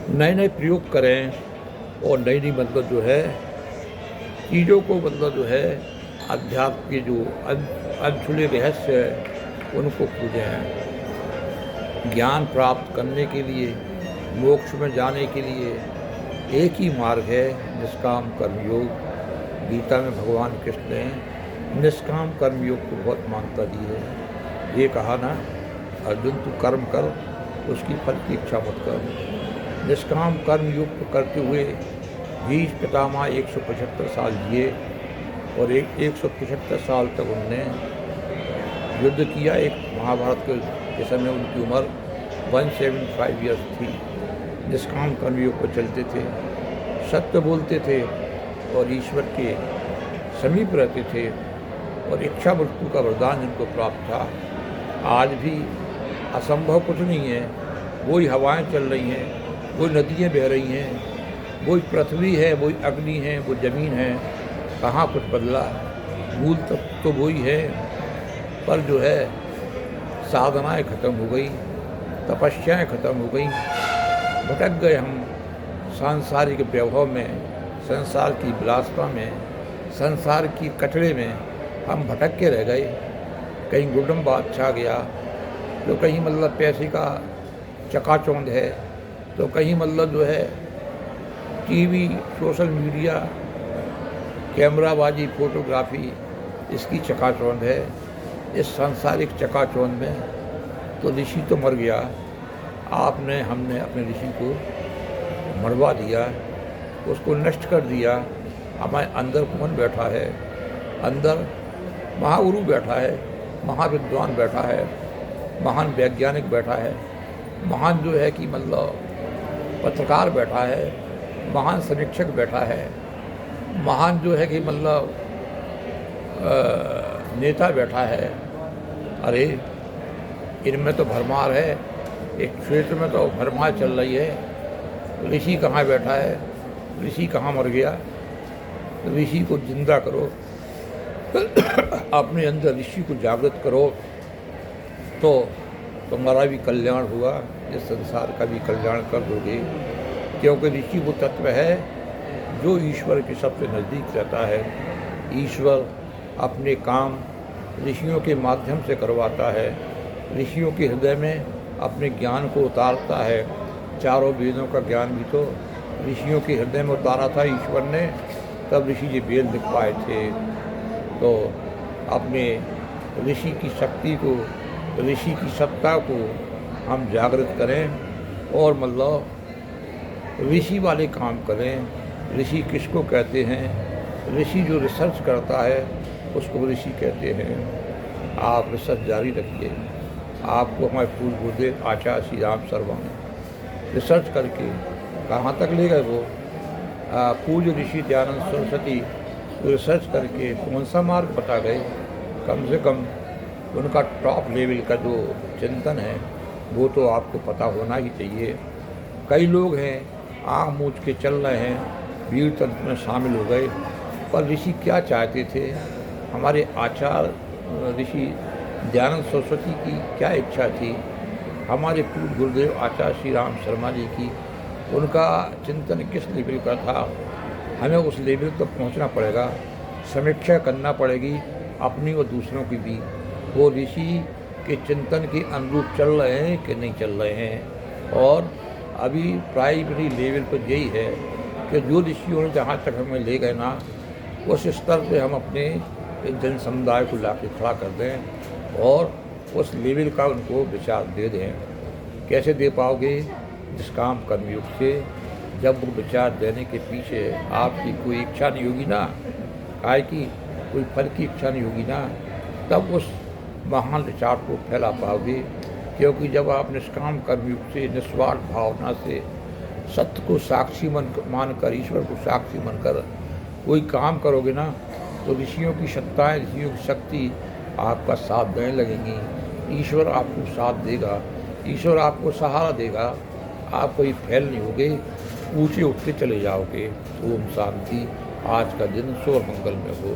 नए नए प्रयोग करें और नई नई मतलब जो है चीज़ों को मतलब जो है अध्यात्म के जो अनछुए रहस्य है उनको पूजें। ज्ञान प्राप्त करने के लिए, मोक्ष में जाने के लिए एक ही मार्ग है, निष्काम कर्मयोग। गीता में भगवान कृष्ण ने निष्काम कर्मयोग को बहुत मान्यता दी है। ये कहा ना, अर्जुन तू कर्म कर, उसकी फल की इच्छा मत कर। निष्काम कर्मयोग को करते हुए भीष्म पितामह 175 साल जिए और 175 साल तक उनने युद्ध किया। एक महाभारत के समय उनकी उम्र 175 ईयर्स थी। निष्काम कर्मयोग पर चलते थे, सत्य बोलते थे और ईश्वर के समीप रहते थे और इच्छा मृत्यु का वरदान जिनको प्राप्त था। आज भी असंभव कुछ नहीं है। वही हवाएं चल रही हैं, वही नदियाँ बह रही हैं, वही पृथ्वी है, वही अग्नि है, वो ज़मीन है। कहाँ कुछ बदला? मूल तत्व तो वही है, पर जो है साधनाएं खत्म हो गई, तपस्याएं खत्म हो गई। भटक गए हम सांसारिक वैभव में, संसार की विलासता में, संसार की कचड़े में हम भटक के रह गए। कहीं गुडम्बाद छा गया, तो कहीं मतलब पैसे का चकाचौंध है, तो कहीं मतलब जो है टीवी, सोशल मीडिया, कैमराबाजी, फोटोग्राफी, इसकी चकाचौंध है। इस सांसारिक चकाचौंध में तो ऋषि तो मर गया। हमने अपने ऋषि को मरवा दिया, उसको नष्ट कर दिया। हमारे अंदर कौन बैठा है? अंदर महागुरु बैठा है, महाविद्वान बैठा है, महान वैज्ञानिक बैठा है, महान जो है कि मतलब पत्रकार बैठा है, महान समीक्षक बैठा है, महान जो है कि मतलब नेता बैठा है। अरे इनमें तो भरमार है, एक क्षेत्र में तो भरमार चल रही है। ऋषि कहाँ बैठा है? ऋषि कहाँ मर गया? ऋषि को जिंदा करो, अपने अंदर ऋषि को जागृत करो, तो तुम्हारा भी कल्याण हुआ, इस संसार का भी कल्याण कर दोगे। क्योंकि ऋषि वो तत्व है जो ईश्वर के सबसे नज़दीक रहता है। ईश्वर अपने काम ऋषियों के माध्यम से करवाता है, ऋषियों के हृदय में अपने ज्ञान को उतारता है। चारों वेदों का ज्ञान भी तो ऋषियों के हृदय में उतारा था ईश्वर ने, तब ऋषि जी वेद लिख पाए थे। तो अपने ऋषि की शक्ति को, ऋषि की सत्ता को हम जागृत करें और मतलब ऋषि वाले काम करें। ऋषि किसको कहते हैं? ऋषि जो रिसर्च करता है उसको ऋषि कहते हैं। आप रिसर्च जारी रखिए। आपको हमारे पूज्य गुरुदेव आचार्य श्री राम शर्मा ने रिसर्च करके कहाँ तक ले गए वो? पूज्य ऋषि दयानंद सरस्वती रिसर्च करके कौन सा मार्ग बता गए? कम से कम उनका टॉप लेवल का जो चिंतन है वो तो आपको पता होना ही चाहिए। कई लोग हैं आँख मूंछ के चल रहे हैं, भीड़ तंत्र में शामिल हो गए, पर ऋषि क्या चाहते थे? हमारे आचार्य ऋषि दयानंद सरस्वती की क्या इच्छा थी? हमारे पूज्य गुरुदेव आचार्य श्री राम शर्मा जी की, उनका चिंतन किस लेवल का था? हमें उस लेवल तक पहुंचना पड़ेगा, समीक्षा करना पड़ेगी अपनी और दूसरों की भी। वो ऋषि के चिंतन के अनुरूप चल रहे हैं कि नहीं चल रहे हैं। और अभी प्राइमरी लेवल पर यही है कि जो ऋषियों ने जहाँ तक हमें ले गए ना, उस स्तर पे हम अपने जन समुदाय को ला के खड़ा कर दें और उस लेवल का उनको विचार दे दें। कैसे दे पाओगे? निष्काम कर्मयोग से। जब वो विचार देने के पीछे आपकी कोई इच्छा नहीं होगी ना, काय की कोई फल की इच्छा नहीं होगी ना, तब उस महान विचार को फैला पाओगे। क्योंकि जब आप निष्काम कर्मयोग से, निस्वार्थ भावना से, सत्य को साक्षी मानकर, ईश्वर को साक्षी मानकर कोई काम करोगे ना, तो ऋषियों की सत्ताएँ, ऋषियों की शक्ति आपका साथ देने लगेंगी। ईश्वर आपको साथ देगा, ईश्वर आपको सहारा देगा। आप कोई फैल नहीं होगे, ऊँचे उठते चले जाओगे। ओम शांति। आज का दिन शोर मंगल में हो।